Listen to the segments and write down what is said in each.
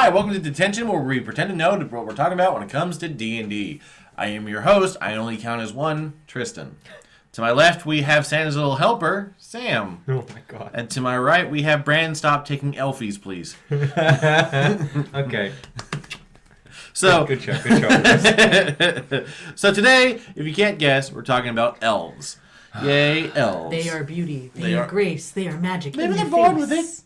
Hi, welcome to D10tion, where we pretend to know what we're talking about when it comes to D&D. I am your host. I only count as one, Tristan. To my left, we have Santa's little helper, Sam. Oh my god. And to my right, we have Brandon. Stop taking Elfies, please. Okay. So Good show. So today, if you can't guess, we're talking about elves. Yay, elves. They are beauty. They are grace. They are magic. Maybe they're born with it.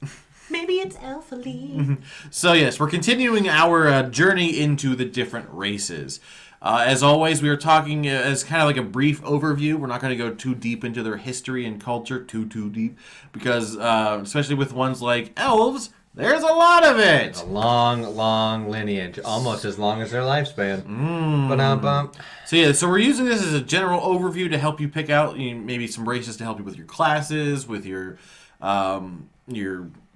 Maybe it's elfily. So yes, we're continuing our journey into the different races. As always, we are talking as kind of like a brief overview. We're not going to go too deep into their history and culture, too deep, because especially with ones like elves, there's a lot of it. A long lineage, almost as long as their lifespan. Ba-dum-bum. So we're using this as a general overview to help you pick out maybe some races to help you with your classes, with your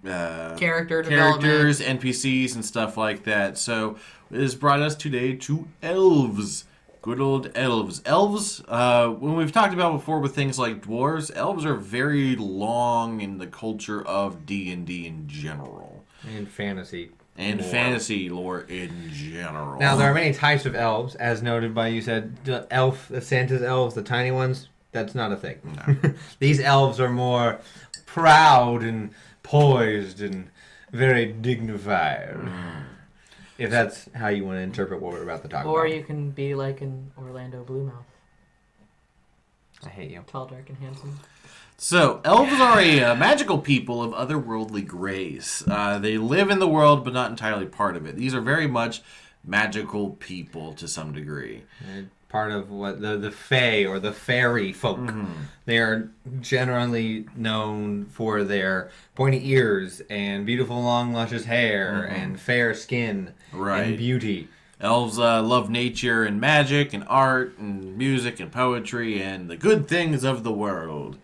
Character characters, NPCs, and stuff like that. So it has brought us today to elves. Good old elves. Elves, when we've talked about before with things like dwarves, elves are very long in the culture of D&D in general. And fantasy. And lore. fantasy lore in general. Now, there are many types of elves, as noted by you said. The Santa's elves, the tiny ones, that's not a thing. No. These elves are more proud and poised and very dignified. If that's how you want to interpret what we're about to talk about. Or you can be like an Orlando Bluemouth. I hate you. Tall, dark, and handsome. So, elves are a magical people of otherworldly grace. They live in the world, but not entirely part of it. These are very much magical people to some degree. They're part of what the fae or the fairy folk. They are generally known for their pointy ears and beautiful long luscious hair and fair skin and beauty. Elves love nature and magic and art and music and poetry and the good things of the world.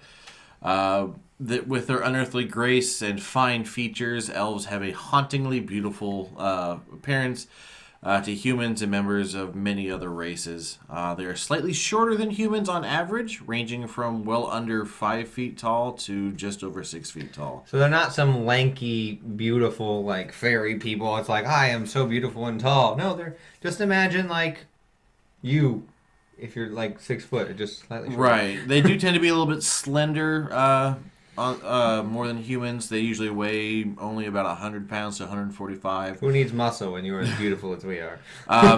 With their unearthly grace and fine features, elves have a hauntingly beautiful appearance to humans and members of many other races. They are slightly shorter than humans on average, ranging from well under 5 feet tall to just over 6 feet tall. So they're not some lanky, beautiful, like, fairy people. It's like, I am so beautiful and tall. No, they're... Just imagine, like, you, if you're, like, 6 foot, just slightly shorter. Right. They do tend to be a little bit slender, more than humans. They usually weigh only about 100 pounds to 145. Who needs muscle when you're as beautiful as we are?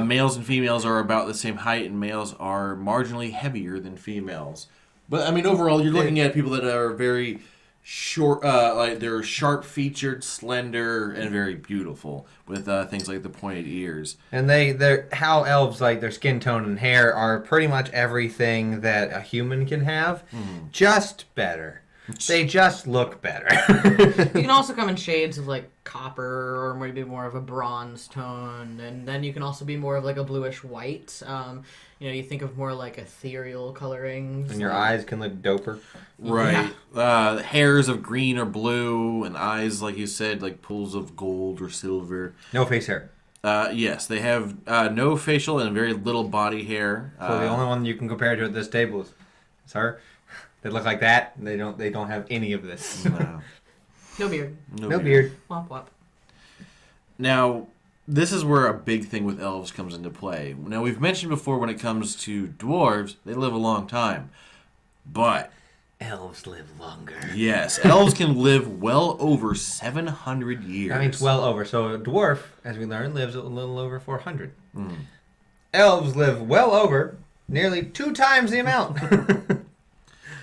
Males and females are about the same height, and males are marginally heavier than females. But, I mean, overall, you're looking at people that are very short, like they're sharp-featured, slender, and very beautiful, with things like the pointed ears. And they're how elves, like, their skin tone and hair are pretty much everything that a human can have, just better. They just look better. You can also come in shades of like copper or maybe more of a bronze tone, and then you can also be more of like a bluish white. You think of more like ethereal colorings. And your eyes can look doper. Right. Hairs of green or blue, and eyes, like you said, like pools of gold or silver. No face hair. Yes, they have no facial and very little body hair. So the only one you can compare to at this table is her. They look like that, and they don't have any of this. No. No beard. No beard. Womp womp. Now, this is where a big thing with elves comes into play. Now, we've mentioned before when it comes to dwarves, they live a long time. But Elves live longer. yes, elves can live well over 700 years. That means well over. So a dwarf, as we learned, lives a little over 400. Elves live well over nearly 2 times the amount.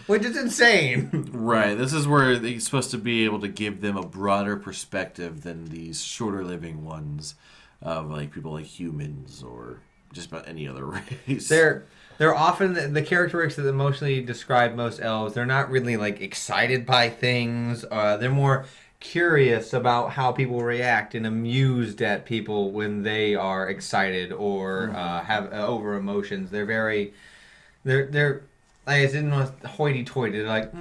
Which is insane. Right. This is where they're supposed to be able to give them a broader perspective than these shorter living ones of like people like humans or just about any other race. They're often the characteristics that mostly describe most elves. They're not really like excited by things. They're more curious about how people react and amused at people when they are excited or have over emotions. They're like, it's not hoity-toity. They're like,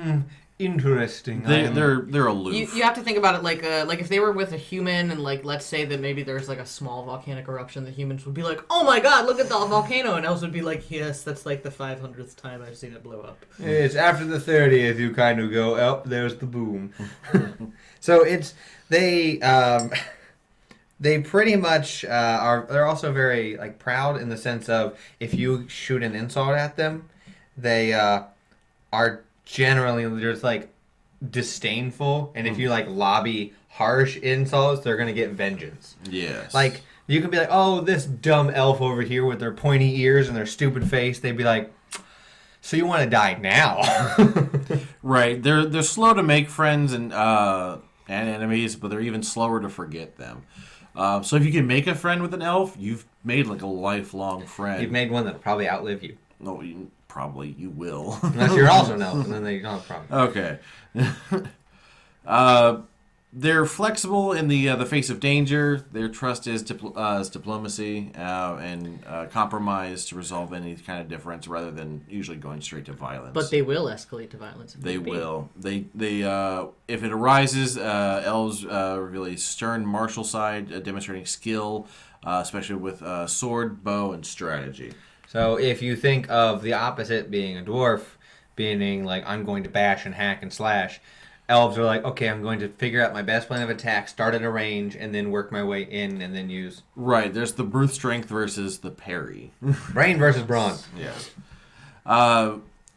interesting. They're aloof. You have to think about it like if they were with a human and like let's say that maybe there's like a small volcanic eruption, the humans would be like, oh my god, look at the volcano, and elves would be like, yes, that's like the 500th time I've seen it blow up. It's after the 30th you kind of go, oh, there's the boom. So it's they They pretty much are. They're also very like proud in the sense of if you shoot an insult at them, they are generally just like disdainful, and if you like lobby harsh insults, they're gonna get vengeance. Yes. Like you can be like, "Oh, this dumb elf over here with their pointy ears and their stupid face." They'd be like, "So you want to die now?" Right. They're slow to make friends and enemies, but they're even slower to forget them. So if you can make a friend with an elf, you've made like a lifelong friend. You've made one that'll probably outlive you. No, you will. Unless you're also an elf, and then they don't have a problem. Okay. They're flexible in the face of danger. Their trust is diplomacy and compromise to resolve any kind of difference, rather than usually going straight to violence. But they will escalate to violence. If They need be. will. They if it arises, elves reveal a stern martial side, demonstrating skill, especially with sword, bow, and strategy. So if you think of the opposite being a dwarf, being like, I'm going to bash and hack and slash, elves are like, okay, I'm going to figure out my best plan of attack, start at a range, and then work my way in, and then use... Right, there's the brute strength versus the parry. Brain versus brawn. Yes.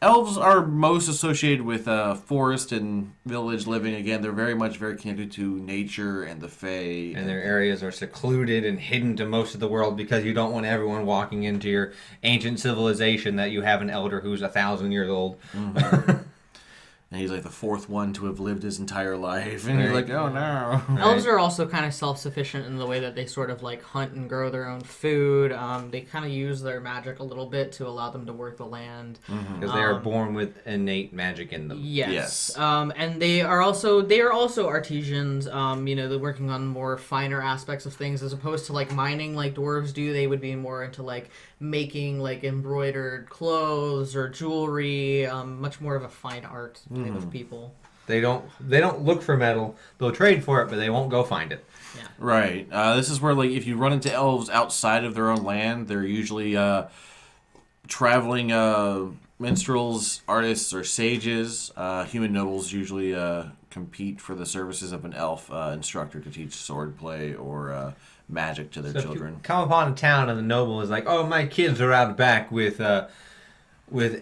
Elves are most associated with forest and village living. Again, they're very connected to nature and the fae. And their areas are secluded and hidden to most of the world because you don't want everyone walking into your ancient civilization that you have an elder who's 1,000 years old. Mm-hmm. And he's like the fourth one to have lived his entire life. And you're like, oh no. Elves are also kind of self-sufficient in the way that they sort of like hunt and grow their own food. They kind of use their magic a little bit to allow them to work the land. Because they are born with innate magic in them. Yes. And they are also artisans. They're working on more finer aspects of things as opposed to like mining like dwarves do. They would be more into like making like embroidered clothes or jewelry. Much more of a fine art type of people. They don't look for metal. They'll trade for it, but they won't go find it. Yeah. Right. This is where like if you run into elves outside of their own land, they're usually traveling minstrels, artists, or sages. Human nobles usually compete for the services of an elf instructor to teach swordplay or magic to their So children. If you come upon a town and the noble is like, "Oh, my kids are out back with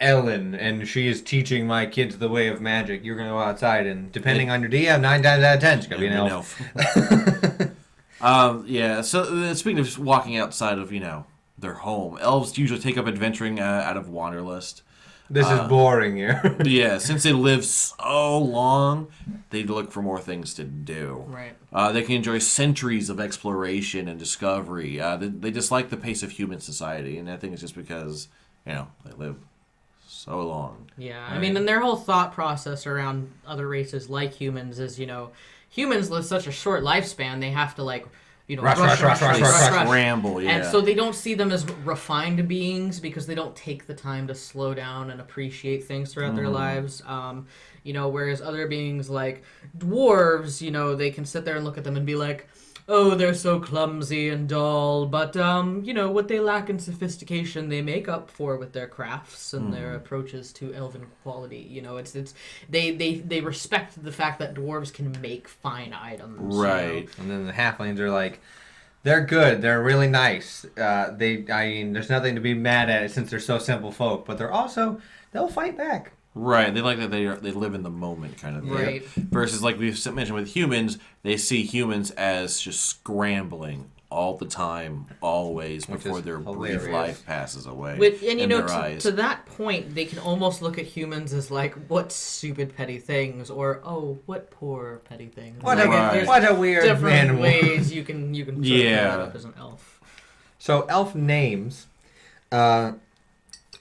Ellen, and she is teaching my kids the way of magic," you're gonna go outside, and depending on your DM, 9 times out of 10, it's gonna be an elf. Yeah. So speaking of walking outside of their home, elves usually take up adventuring out of Wanderlust. This is boring here. Yeah, since they live so long, they look for more things to do. Right. They can enjoy centuries of exploration and discovery. They dislike the pace of human society, and I think it's just because, they live so long. Yeah, I mean, and their whole thought process around other races like humans is, humans live such a short lifespan, they have to, like, rush, Scramble, yeah. And so they don't see them as refined beings because they don't take the time to slow down and appreciate things throughout their lives. Whereas other beings like dwarves, they can sit there and look at them and be like, oh, they're so clumsy and dull, but, what they lack in sophistication, they make up for with their crafts and their approaches to elven quality. They respect the fact that dwarves can make fine items. Right. And then the halflings are like, they're good, they're really nice. There's nothing to be mad at it since they're so simple folk, but they'll fight back. Right, they like that they live in the moment kind of thing. Right. Versus, like we've mentioned with humans, they see humans as just scrambling all the time, always, before their brief life passes away. To that point, they can almost look at humans as like, what stupid petty things, or what poor petty things. What a weird different animal. ways you can sort of set that up as an elf. So elf names.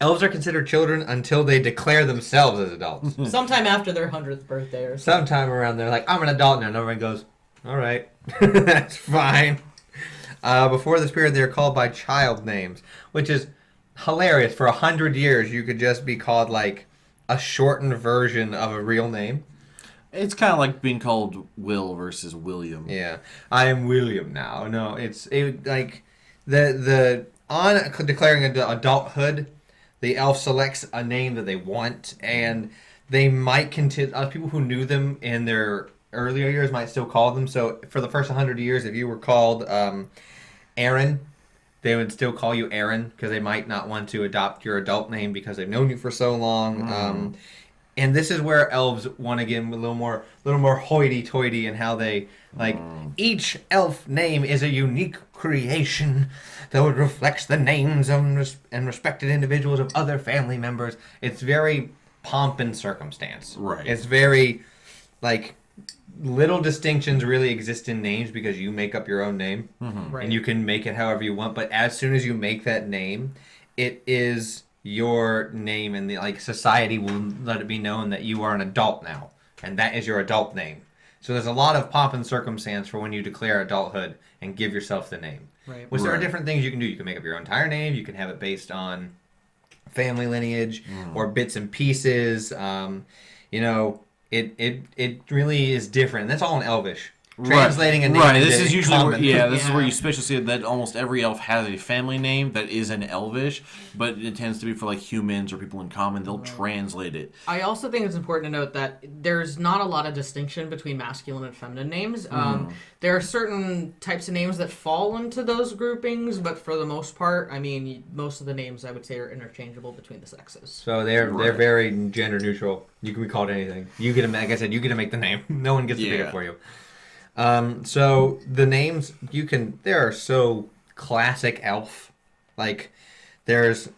Elves are considered children until they declare themselves as adults. Sometime after their 100th birthday or something. Sometime around there, like, I'm an adult now, and everyone goes, all right, that's fine. Before this period, they are called by child names, which is hilarious. For 100 years, you could just be called, like, a shortened version of a real name. It's kind of like being called Will versus William. Yeah, I am William now. No, like, on declaring adulthood, the elf selects a name that they want, and they might continue. People who knew them in their earlier years might still call them. So for the first 100 years, if you were called Aaron, they would still call you Aaron because they might not want to adopt your adult name because they've known you for so long. And this is where elves want to get a little more hoity-toity in how they each elf name is a unique creation that would reflect the names and respected individuals of other family members. It's very pomp and circumstance. Right. It's very little distinctions really exist in names because you make up your own name Right. and you can make it however you want. But as soon as you make that name, it is your name, and society will let it be known that you are an adult now, and that is your adult name. So there's a lot of pomp and circumstance for when you declare adulthood and give yourself the name. Right. Which there are different things you can do. You can make up your entire name. You can have it based on family lineage or bits and pieces. It really is different. And that's all in Elvish. Translating a name. Right. This is usually common. this is where you especially see that almost every elf has a family name that is an Elvish, but it tends to be for humans or people in common. They'll translate it. I also think it's important to note that there's not a lot of distinction between masculine and feminine names. There are certain types of names that fall into those groupings, but for the most part, I mean, most of the names I would say are interchangeable between the sexes. So they're very gender neutral. You can be called anything. You get to, like I said, you get to make the name. No one gets to make it for you. So the names they are so classic elf. There's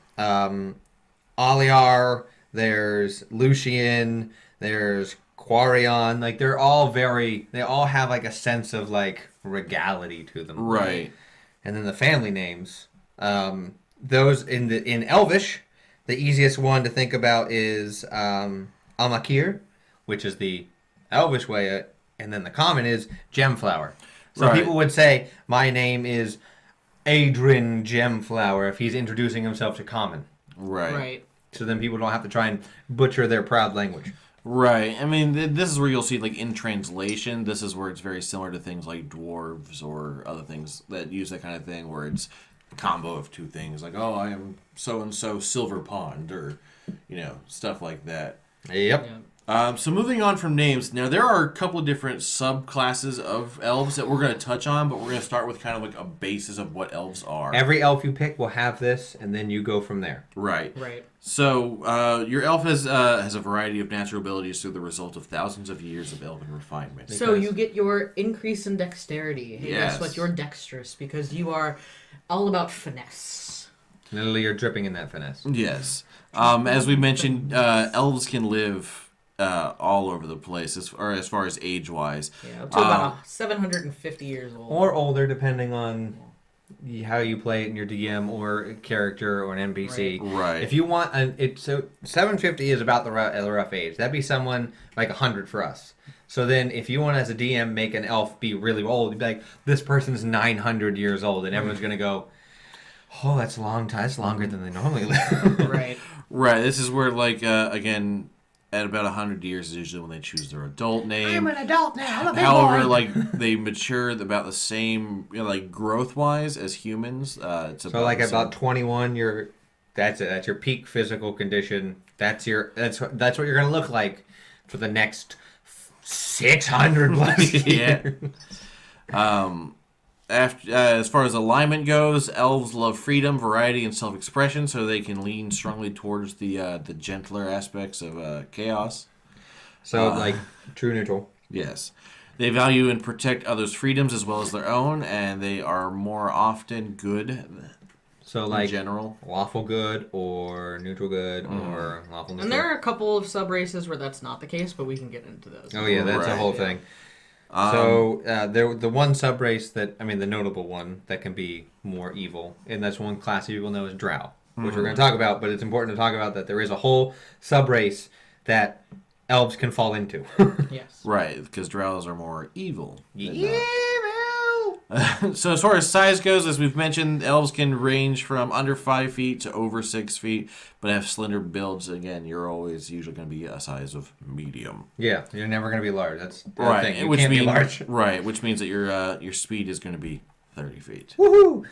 Aliar, there's Lucian, there's Quarion. They're all they all have a sense of regality to them. Right. And then the family names, those in Elvish, the easiest one to think about is Almakir, which is the Elvish way. And then the common is Gemflower. So people would say, my name is Adrian Gemflower if he's introducing himself to common. Right. So then people don't have to try and butcher their proud language. Right. I mean, this is where you'll see, in translation, this is where it's very similar to things like dwarves or other things that use that kind of thing, where it's a combo of two things. Oh, I am so-and-so Silver Pond, or, stuff like that. Yep. Yeah. So moving on from names, now there are a couple of different subclasses of elves that we're going to touch on, but we're going to start with kind of a basis of what elves are. Every elf you pick will have this, and then you go from there. Right. Right. So your elf has a variety of natural abilities through the result of thousands of years of elven refinement. So you get your increase in dexterity. Yes. Guess what? You're dexterous because you are all about finesse. Literally, you're dripping in that finesse. Yes. As we mentioned, elves can live all over the place, as far as age-wise. Yeah, up to about 750 years old. Or older, depending on how you play it in your DM or a character or an NPC. Right. If you want so 750 is about the rough age. That'd be someone 100 for us. So then, if you want as a DM make an elf be really old, you'd be like, this person's 900 years old, and everyone's gonna go, oh, that's a long time. That's longer than they normally live. Right. Right. This is where, again, at about 100 years is usually when they choose their adult name. I'm an adult now. I'm a big However, boy. they mature about the same, growth-wise as humans. It's So about the same. about 21, that's it. That's your peak physical condition. That's what you're gonna look like for the next 600 plus years. Yeah. As far as alignment goes, elves love freedom, variety, and self-expression, so they can lean strongly towards the gentler aspects of chaos. So true neutral. Yes. They value and protect others' freedoms as well as their own, and they are more often good So in general. lawful good or neutral good or lawful neutral. And there are a couple of sub-races where that's not the case, but we can get into those. Oh yeah, that's a Right, whole yeah. thing. So the one sub-race the notable one that can be more evil, and that's one class that people know is Drow, which we're going to talk about, but it's important to talk about that there is a whole sub-race that elves can fall into. Yes. Right, because drows are more evil. Evil! So as far as size goes, as we've mentioned, elves can range from under 5 feet to over 6 feet, but have slender builds. Again, you're always usually going to be a size of medium. Yeah, you're never going to be large. That's the Right, thing. You can't be large. Right, which means that your speed is going to be 30 feet. Woohoo!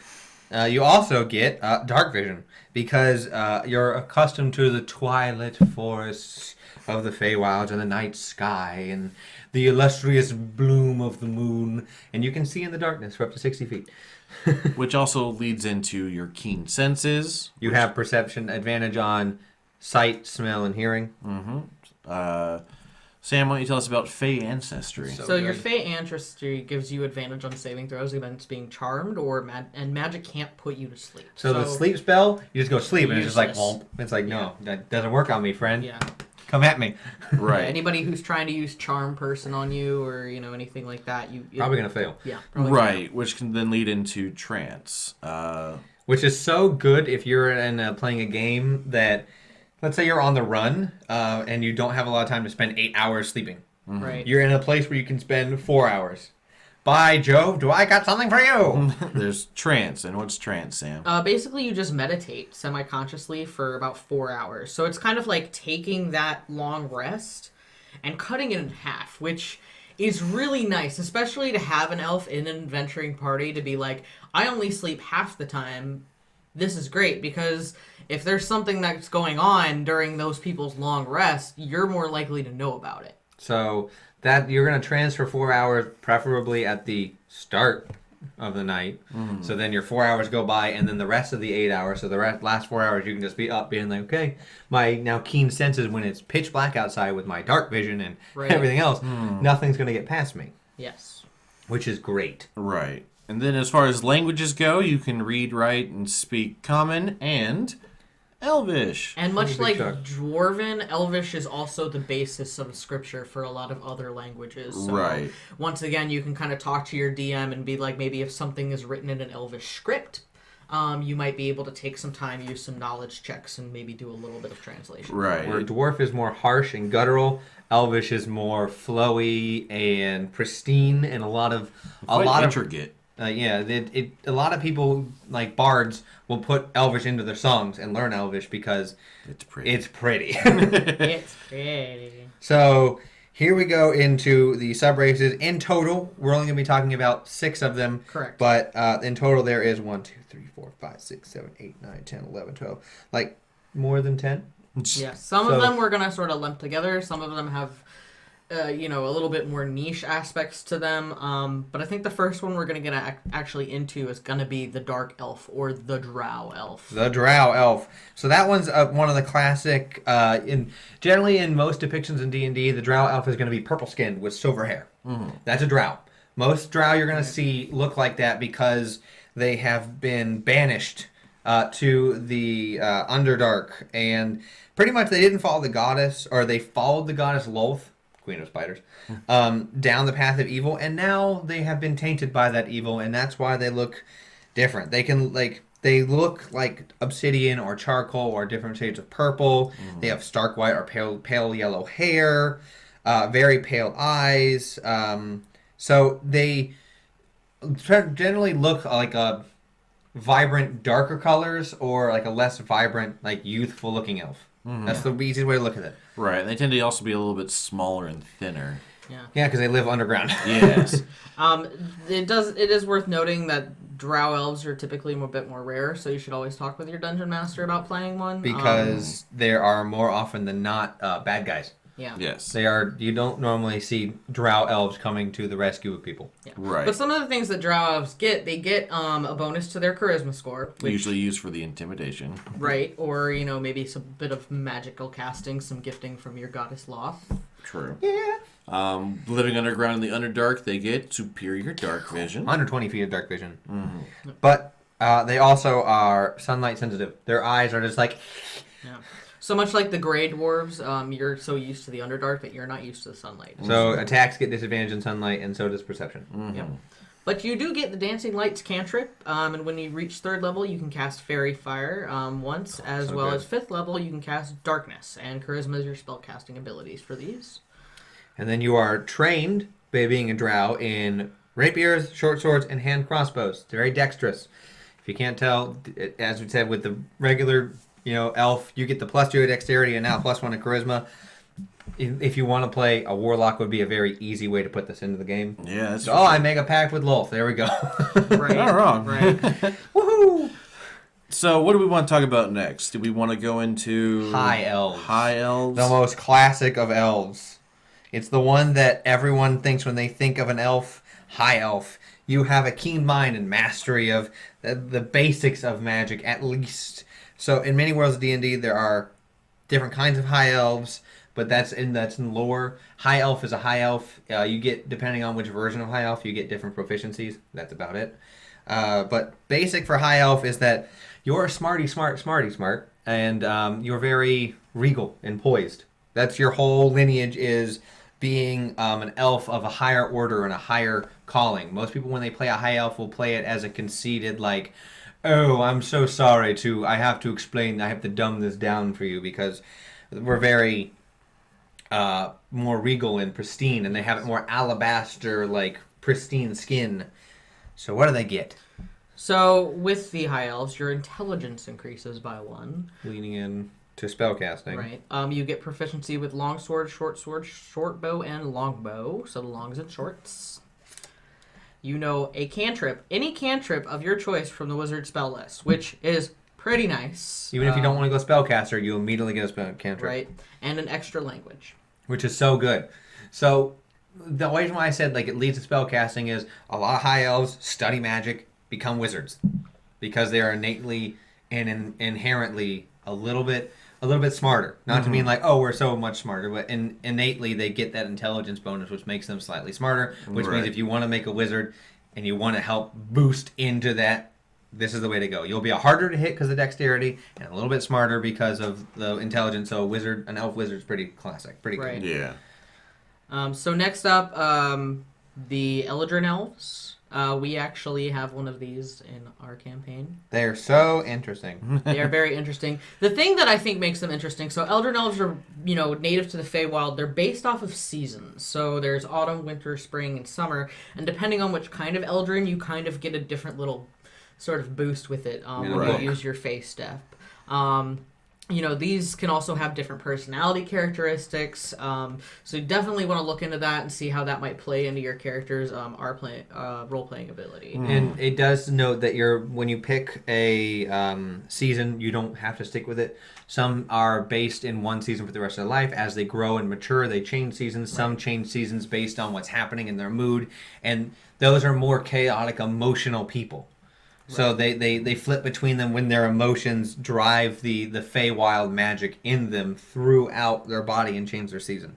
You also get dark vision because you're accustomed to the twilight forests of the Feywilds and the night sky and the illustrious bloom of the moon, and you can see in the darkness for up to 60 feet. Which also leads into your keen senses. You have perception advantage on sight, smell, and hearing. Sam, why don't you tell us about Fey ancestry? So your Fey ancestry gives you advantage on saving throws against being charmed, and magic can't put you to sleep. So the sleep spell, you just go sleep, and it's just like, Useless. womp. It's like, no, that doesn't work on me, friend. Yeah. Come at me. Right. Anybody who's trying to use charm person on you or anything like that, Probably going to fail. Yeah. Probably Right, which can then lead into trance. Which is so good if you're playing a game that, let's say you're on the run and you don't have a lot of time to spend 8 hours sleeping. Right. You're in a place where you can spend 4 hours. By Jove, do I got something for you? There's trance. And what's trance, Sam? Basically, you just meditate semi-consciously for about 4 hours. So it's kind of like taking that long rest and cutting it in half, which is really nice, especially to have an elf in an adventuring party to be like, I only sleep half the time. This is great because if there's something that's going on during those people's long rest, you're more likely to know about it. So that you're going to transfer 4 hours, preferably at the start of the night. So then your 4 hours go by, and then the rest of the 8 hours, so the last 4 hours, you can just be up being like, okay, my now keen senses when it's pitch black outside with my dark vision and everything else, nothing's going to get past me. Yes. Which is great. Right. And then as far as languages go, you can read, write, and speak Common and Elvish. And much like Chuck. Dwarven, Elvish is also the basis of scripture for a lot of other languages. So Right. once again, you can kind of talk to your DM and be like, maybe if something is written in an Elvish script, you might be able to take some time, use some knowledge checks, and maybe do a little bit of translation. Right. Where dwarf is more harsh and guttural, Elvish is more flowy and pristine, and a lot of intricate. A lot of people like bards will put Elvish into their songs and learn Elvish because It's pretty. it's pretty. It's pretty. So here we go into the sub races. In total, we're only going to be talking about 6 of them. Correct. But in total, there is 1, 2, 3, 4, 5, 6, 7, 8, 9, 10, 11, 12. Like more than 10. Yeah, some of them we're going to sort of lump together. Some of them have, a little bit more niche aspects to them. But I think the first one we're going to get actually into is going to be the Dark Elf or the Drow Elf. The Drow Elf. So that one's one of the classic. Generally in most depictions in D&D, the Drow Elf is going to be purple skinned with silver hair. That's a Drow. Most Drow you're going to see look like that because they have been banished to the Underdark, and pretty much they didn't follow the goddess, or they followed the goddess Lolth, Queen of Spiders, down the path of evil, and now they have been tainted by that evil, and that's why they look different. They look like obsidian or charcoal or different shades of purple. They have stark white or pale yellow hair, very pale eyes. So they generally look like a vibrant, darker colors or like a less vibrant, like youthful looking elf. That's the easiest way to look at it. Right. They tend to also be a little bit smaller and thinner. Yeah, because they live underground. Yes. It is worth noting that Drow elves are typically a bit more rare, so you should always talk with your dungeon master about playing one. Because there are more often than not bad guys. Yeah. Yes. You don't normally see Drow elves coming to the rescue of people. Yeah. Right. But some of the things that Drow elves get, they get a bonus to their charisma score. Which, Usually used for the intimidation. right, or, maybe some bit of magical casting, some gifting from your goddess Loth. True. Yeah. Living underground in the Underdark, they get superior dark vision. 120 feet of dark vision. But they also are sunlight sensitive. Their eyes are just like... Yeah. So much like the Grey Dwarves, you're so used to the Underdark that you're not used to the sunlight. So attacks get disadvantage in sunlight, and so does perception. Yep. But you do get the Dancing Lights cantrip, and when you reach 3rd level, you can cast Fairy Fire once, as well as 5th level, you can cast Darkness, and Charisma is your spellcasting abilities for these. And then you are trained by being a drow in rapiers, short swords, and hand crossbows. They're very dexterous. If you can't tell, as we said, with the regular elf, you get the +2 dexterity and now +1 in charisma. if you want to play, a warlock would be a very easy way to put this into the game. Yeah. That's So, I make a pact with Lolth. There we go. Right. Not wrong. Right. Woohoo! So, what do we want to talk about next? Do we want to go into High elves. High elves. The most classic of elves. It's the one that everyone thinks when they think of an elf. High elf. You have a keen mind and mastery of the basics of magic, at least. So, in many worlds of D&D, there are different kinds of high elves, but that's in lore. High elf is a high elf. You get, depending on which version of high elf, you get different proficiencies. That's about it. But basic for high elf is that you're a smarty smart, and you're very regal and poised. That's your whole lineage, is being an elf of a higher order and a higher calling. Most people, when they play a high elf, will play it as a conceited, like, oh, I'm so sorry I have to explain, I have to dumb this down for you, because we're very more regal and pristine, and they have more alabaster, like, pristine skin. So what do they get? So with the high elves, your intelligence increases by 1. Leaning in to spellcasting. Right. You get proficiency with longsword, short bow, and longbow. So the longs and shorts. You know a cantrip, any cantrip of your choice from the wizard spell list, which is pretty nice. Even if you don't want to go spellcaster, you immediately get a spell cantrip. Right. And an extra language. Which is so good. So the reason why I said like it leads to spellcasting is a lot of high elves study magic, become wizards, because they are innately and inherently a little bit smarter. Not to mean like, oh, we're so much smarter, but innately they get that intelligence bonus, which makes them slightly smarter. Which means if you want to make a wizard and you want to help boost into that, this is the way to go. You'll be a harder to hit because of dexterity, and a little bit smarter because of the intelligence. So an elf wizard's pretty classic, pretty good. Yeah. So next up, the Eldrin elves. We actually have one of these in our campaign. They're so interesting. They are very interesting. The thing that I think makes them interesting, so Eldrin elves are, native to the Feywild. They're based off of seasons. So there's autumn, winter, spring, and summer. And depending on which kind of Eldrin, you kind of get a different little sort of boost with it when you use your Fey step. These can also have different personality characteristics. So you definitely want to look into that and see how that might play into your character's role-playing ability. And it does note that when you pick a season, you don't have to stick with it. Some are based in one season for the rest of their life. As they grow and mature, they change seasons. Some change seasons based on what's happening in their mood. And those are more chaotic, emotional people. So they flip between them when their emotions drive the Feywild magic in them throughout their body and change their season.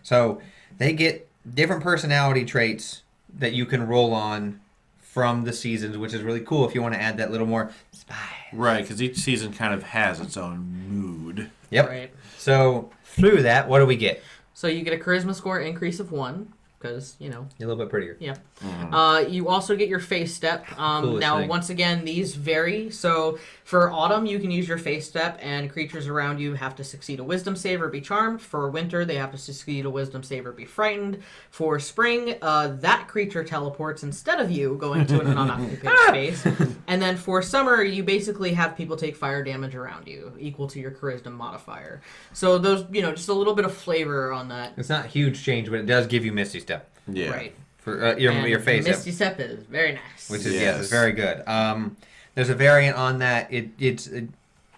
So they get different personality traits that you can roll on from the seasons, which is really cool if you want to add that little more spice. Right, because each season kind of has its own mood. Yep. Right. So through that, what do we get? So you get a charisma score increase of 1. Because, You're a little bit prettier. Yeah. You also get your face step. Now, thing. once again, these vary. So, for autumn, you can use your face step, and creatures around you have to succeed a wisdom save or be charmed. For winter, they have to succeed a wisdom save or be frightened. For spring, that creature teleports instead of you going to an unoccupied space. And then for summer, you basically have people take fire damage around you, equal to your charisma modifier. So, those, just a little bit of flavor on that. It's not a huge change, but it does give you Misty Step. Yeah. Right. For your face. Misty Step is very nice. Which is, yes, it's very good. There's a variant on that. It's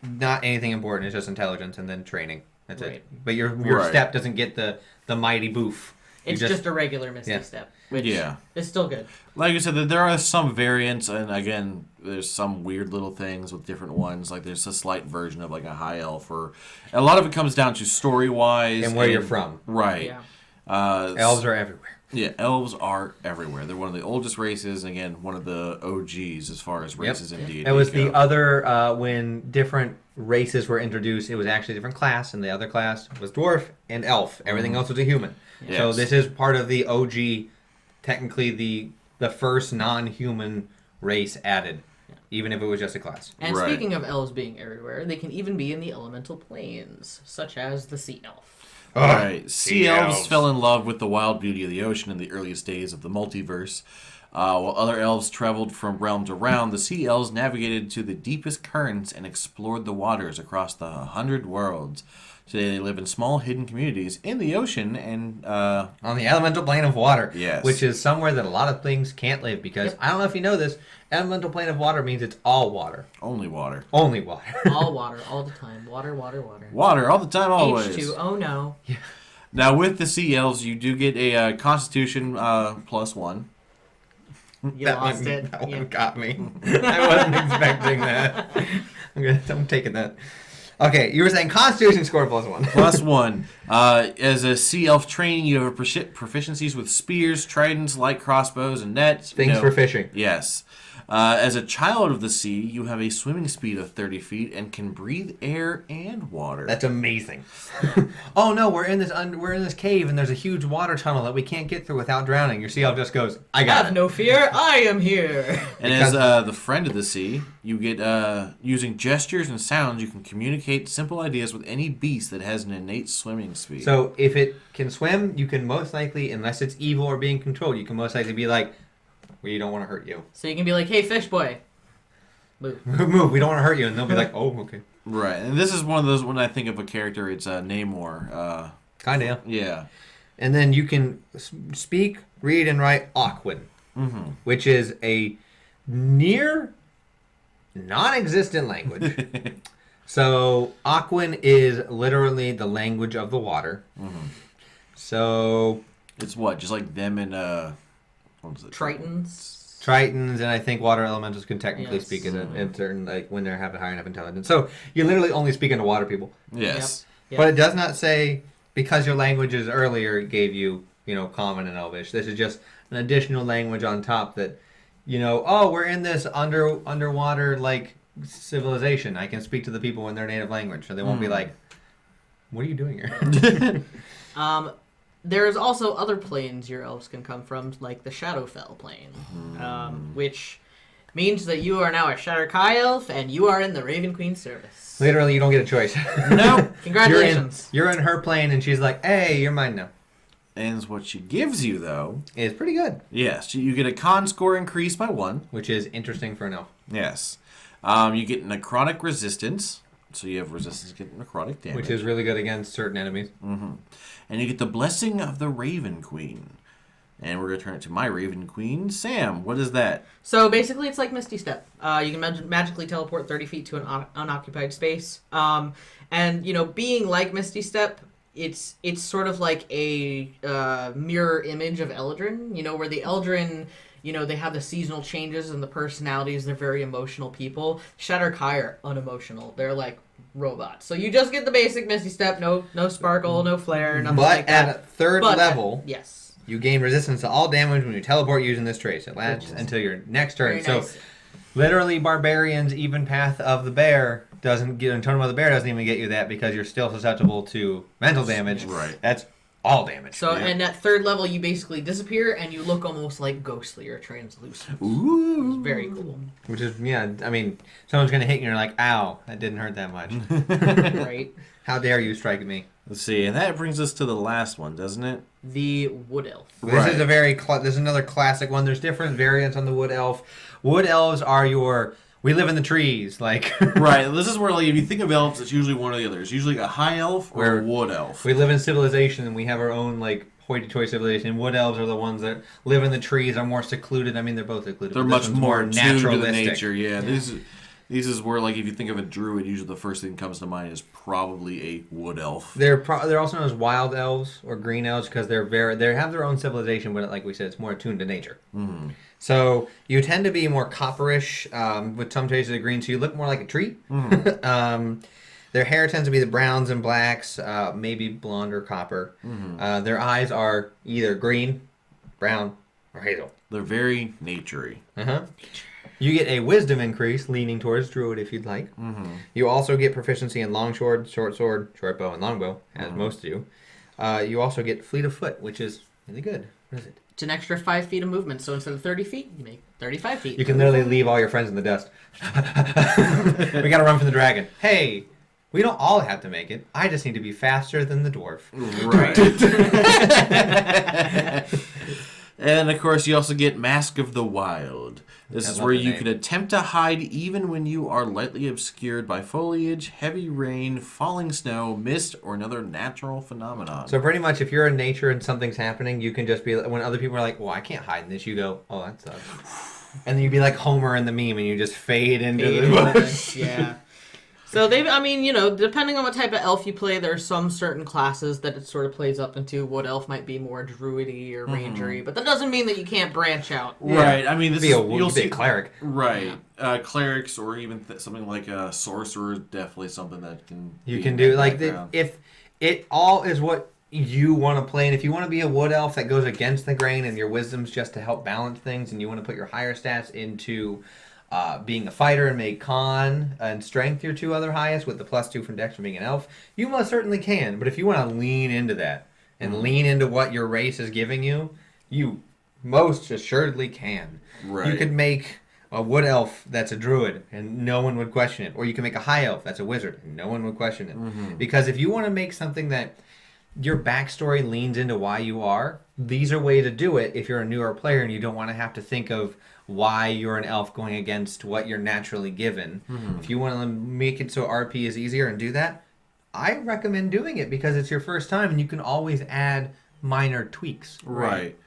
not anything important. It's just intelligence and then training. That's it. But your step doesn't get the mighty boof. It's just a regular Misty Step, which is still good. Like I said, there are some variants, and again, there's some weird little things with different ones. Like there's a slight version of like a high elf, or a lot of it comes down to story-wise. And where you're from. Right. Yeah. Elves are everywhere. Yeah, elves are everywhere. They're one of the oldest races, and again, one of the OGs as far as races in D&D. It was the other, when different races were introduced, it was actually a different class, and the other class was dwarf and elf. Everything else was a human. Yes. So this is part of the OG, technically the first non-human race added, even if it was just a class. And speaking of elves being everywhere, they can even be in the elemental planes, such as the sea elf. All right. Sea elves fell in love with the wild beauty of the ocean in the earliest days of the multiverse. While other elves traveled from realm to realm, the sea elves navigated to the deepest currents and explored the waters across the 100 worlds. So they live in small hidden communities in the ocean and on the elemental plane of water. Yes. Which is somewhere that a lot of things can't live because I don't know if you know this, elemental plane of water means it's all water. only water. Only water. All water, all the time. Water, water, water. Water all the time, always. H2, oh no. Now with the sea elves, you do get a Constitution +1. You lost it. That Yeah. one got me. I wasn't expecting that. I'm taking that. Okay, you were saying Constitution score +1. +1. As a sea elf training, you have proficiencies with spears, tridents, light crossbows, and nets. Things for fishing. Yes. As a child of the sea, you have a swimming speed of 30 feet and can breathe air and water. That's amazing. Oh no, we're in this cave and there's a huge water tunnel that we can't get through without drowning. Your sea elf just goes, I got Have it. no fear, I am here. And as the friend of the sea, you get using gestures and sounds, you can communicate simple ideas with any beast that has an innate swimming speed. So if it can swim, you can most likely, unless it's evil or being controlled, you can most likely be like, we don't want to hurt you. So you can be like, hey, fish boy. Move. Move, we don't want to hurt you. And they'll be like, oh, okay. Right, and this is one of those, when I think of a character, it's Namor. Kinda. Yeah. And then you can speak, read, and write Aquan, which is a near non-existent language. So Aquan is literally the language of the water. So It's what, just like them and what was it? Tritons. Tritons and I think water elementals can technically Yes. speak in certain, like when they have a high enough intelligence. So you literally only speak into water people. Yes. Yep. But it does not say because your languages earlier gave you, Common and Elvish. This is just an additional language on top that, we're in this underwater like civilization. I can speak to the people in their native language, so they won't be like, "What are you doing here?" There's also other planes your elves can come from, like the Shadowfell plane, which means that you are now a Shatterkai elf and you are in the Raven Queen's service. Literally, you don't get a choice. No. Congratulations. You're in her plane, and she's like, "Hey, you're mine now." And what she gives you, though, It's pretty good, yes, you get a con score increase by 1. which is interesting for an elf. Yes. You get necrotic resistance, so you have resistance to get necrotic damage. Which is really good against certain enemies. And you get the blessing of the Raven Queen. And we're going to turn it to my Raven Queen. Sam, what is that? So basically, it's like Misty Step. You can magically teleport 30 feet to an unoccupied space. And, being like Misty Step, it's sort of like a mirror image of Eldrin, where the Eldrin, they have the seasonal changes and the personalities. They're very emotional people. Shatterkai are unemotional. They're like robots. So you just get the basic Misty Step, no sparkle, no flare, nothing But like that. at a third But level, yes. you gain resistance to all damage when you teleport using this trace. It lasts until your next turn. Very nice. So, literally, Barbarian's Even Path of the Bear doesn't get, and Totem of the Bear doesn't even get you that because you're still susceptible to mental damage. Right. That's all damage. So, and at third level, you basically disappear and you look almost like ghostly or translucent. Ooh. It's very cool. Which is, someone's going to hit you and you're like, ow, that didn't hurt that much. Right? How dare you strike me? Let's see, and that brings us to the last one, doesn't it? The Wood Elf. This is a this is another classic one. There's different variants on the Wood Elf. Wood Elves are we live in the trees, like... Right, this is where, like, if you think of elves, it's usually one or the other. It's usually a high elf or a wood elf. We live in civilization and we have our own, like, hoity-toity civilization. Wood elves are the ones that live in the trees, are more secluded. I mean, they're both secluded. They're but much this one's more tuned to the naturalistic. nature, yeah. These is where, like, if you think of a druid, usually the first thing that comes to mind is probably a wood elf. They're also known as wild elves or green elves because they have their own civilization, but like we said, it's more attuned to nature. Mm-hmm. So you tend to be more copperish with some shades of green, so you look more like a tree. Mm-hmm. Their hair tends to be the browns and blacks, maybe blonde or copper. Mm-hmm. Their eyes are either green, brown, or hazel. They're very naturey. Uh-huh. You get a wisdom increase, leaning towards druid if you'd like. Mm-hmm. You also get proficiency in long sword, short bow, and longbow, as most do. You also get fleet of foot, which is really good. What is it? It's an extra 5 feet of movement, so instead of 30 feet, you make 35 feet. You can literally leave all your friends in the dust. We gotta run from the dragon. Hey, we don't all have to make it. I just need to be faster than the dwarf. Right. And, of course, you also get Mask of the Wild. This I is love where the you name. can attempt to hide even when you are lightly obscured by foliage, heavy rain, falling snow, mist, or another natural phenomenon. So pretty much, if you're in nature and something's happening, you can just be when other people are like, "Well, I can't hide in this." You go, "Oh, that sucks," and then you'd be like Homer in the meme, and you just fade into the bush. Yeah. So I mean, you know, depending on what type of elf you play, there are some certain classes that it sort of plays up into. Wood elf might be more druidy or rangery, but that doesn't mean that you can't branch out. Right. I mean, this is You'll be a cleric. Right. Clerics or even something like a sorcerer is definitely something that can. You be can in do that like background. if it all is what you want to play, and if you want to be a wood elf that goes against the grain, and your wisdom's just to help balance things, and you want to put your higher stats into being a fighter and make con and strength your two other highest with the +2 from dex from being an elf, you most certainly can. But if you want to lean into that and lean into what your race is giving you, you most assuredly can. Right. You could make a wood elf that's a druid and no one would question it, or you can make a high elf that's a wizard and no one would question it. Because if you want to make something that your backstory leans into why you are, these are ways to do it if you're a newer player and you don't want to have to think of why you're an elf going against what you're naturally given. If you want to make it so RP is easier and do that, I recommend doing it because it's your first time and you can always add minor tweaks. Right.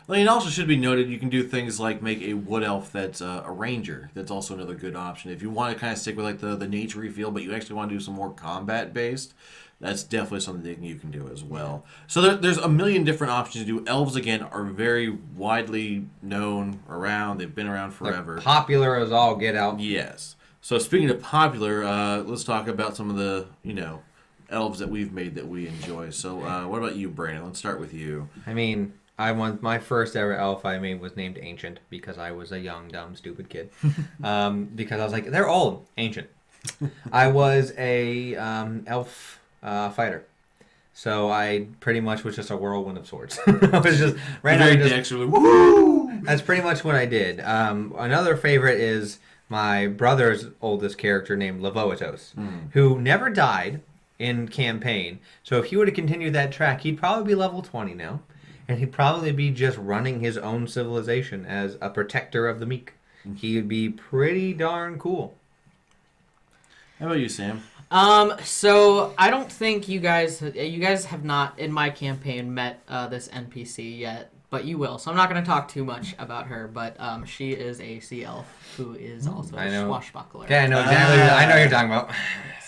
Well, it also should be noted you can do things like make a wood elf that's a ranger. That's also another good option. If you want to kind of stick with like the nature-y feel, but you actually want to do some more combat-based, that's definitely something you can do as well. So there's a million different options to do. Elves, again, are very widely known around. They've been around forever. They're popular as all get out. Yes. So speaking of popular, let's talk about some of the, elves that we've made that we enjoy. So what about you, Brandon? Let's start with you. I mean, my first ever elf I made was named Ancient because I was a young, dumb, stupid kid. Because I was like, they're old, ancient. I was a elf fighter. So I pretty much was just a whirlwind of swords. I was just Very dexterly. Woo! That's pretty much what I did. Another favorite is my brother's oldest character named Levoitos, who never died in campaign. So if he were to continue that track, he'd probably be level 20 now. And he'd probably be just running his own civilization as a protector of the meek. He would be pretty darn cool. How about you, Sam? So I don't think you guys have not in my campaign met this NPC yet, but you will. So I'm not going to talk too much about her, but she is a sea elf who is also a swashbuckler. Okay, I know exactly. I know what you're talking about.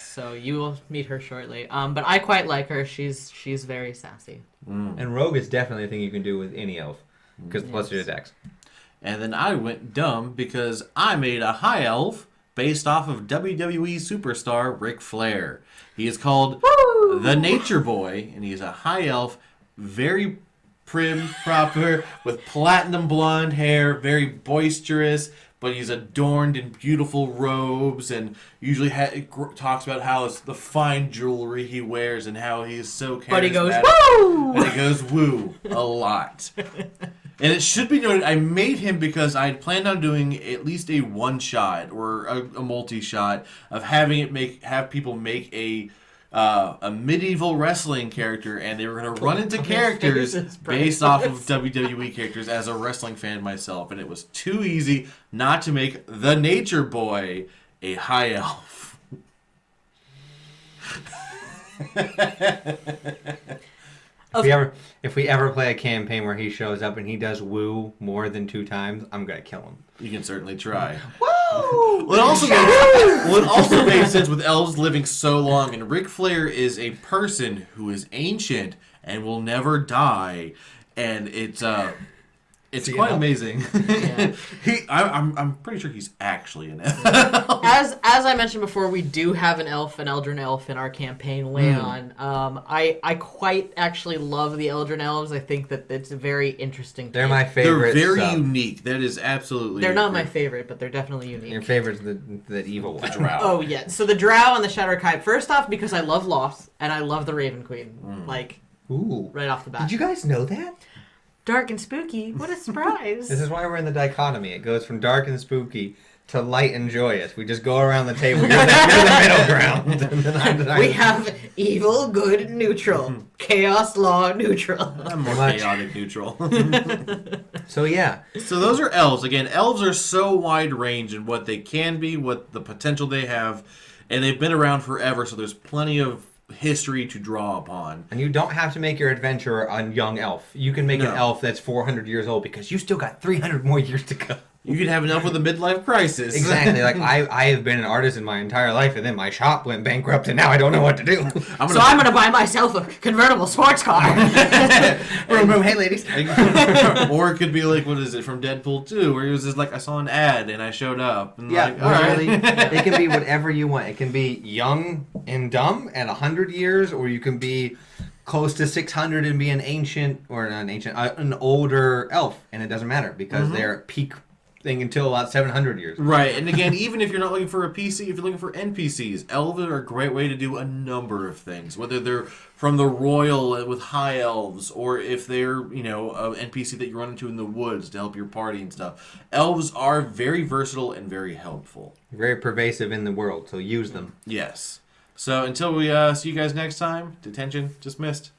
So you will meet her shortly. But I quite like her. She's very sassy. And rogue is definitely a thing you can do with any elf because plus your attacks. And then I went dumb because I made a high elf based off of WWE superstar Ric Flair. He is called the Nature Boy, and he's a high elf, very prim, proper, with platinum blonde hair, very boisterous, but he's adorned in beautiful robes, and usually talks about how it's the fine jewelry he wears and how he is so charismatic. But he goes, woo! And he goes, woo, a lot. And it should be noted, I made him because I had planned on doing at least a one-shot or a multi-shot of having it have people make a medieval wrestling character, and they were going to run into characters based off of WWE characters as a wrestling fan myself, and it was too easy not to make the Nature Boy a high elf. If we ever play a campaign where he shows up and he does woo more than 2 times, I'm gonna kill him. You can certainly try. Woo! Well, it also makes sense with elves living so long, and Ric Flair is a person who is ancient and will never die, and it's quite amazing. Yeah. I'm pretty sure he's actually an elf. As I mentioned before, we do have an Eldrin elf in our campaign, Leon. I quite actually love the Eldrin elves. I think that it's a very interesting. They're my favorite. They're very unique. That is absolutely. They're not my favorite, but they're definitely unique. Your favorite's the evil one. The drow. Oh yeah. So the drow and the Shadowkite. First off, because I love Lost and I love the Raven Queen. Ooh. Right off the bat. Did you guys know that? Dark and spooky. What a surprise. This is why we're in the dichotomy. It goes from dark and spooky to light and joyous. We just go around the table. You're the middle ground. And then We have evil, good, neutral. Chaos, law, neutral. I'm more Much. chaotic neutral. So yeah, So those are elves. Again, elves are so wide range in what they can be, what the potential they have, and they've been around forever, so there's plenty of history to draw upon. and you don't have to make your adventure a young elf. You can make an No. elf that's 400 years old because you still got 300 more years to go. You could have an elf with a midlife crisis. Exactly. Like I have been an artist my entire life, and then my shop went bankrupt, and now I don't know what to do. I'm So I'm gonna buy myself a convertible sports car. Boom, boom. Hey, ladies. Or it could be like, what is it, from Deadpool 2, where he was just like, I saw an ad and I showed up. And Yeah, like, all right. really. It can be whatever you want. It can be young and dumb at 100 years, or you can be close to 600 and be an ancient, or not an ancient, an older elf, and it doesn't matter because they're at peak thing until about 700 years. Right, and again, even if you're not looking for a PC, if you're looking for NPCs, elves are a great way to do a number of things. Whether they're from the royal with high elves, or if they're, you know, an NPC that you run into in the woods to help your party and stuff. Elves are very versatile and very helpful. Very pervasive in the world, so use them. Yes. So until we see you guys next time, D10tion dismissed.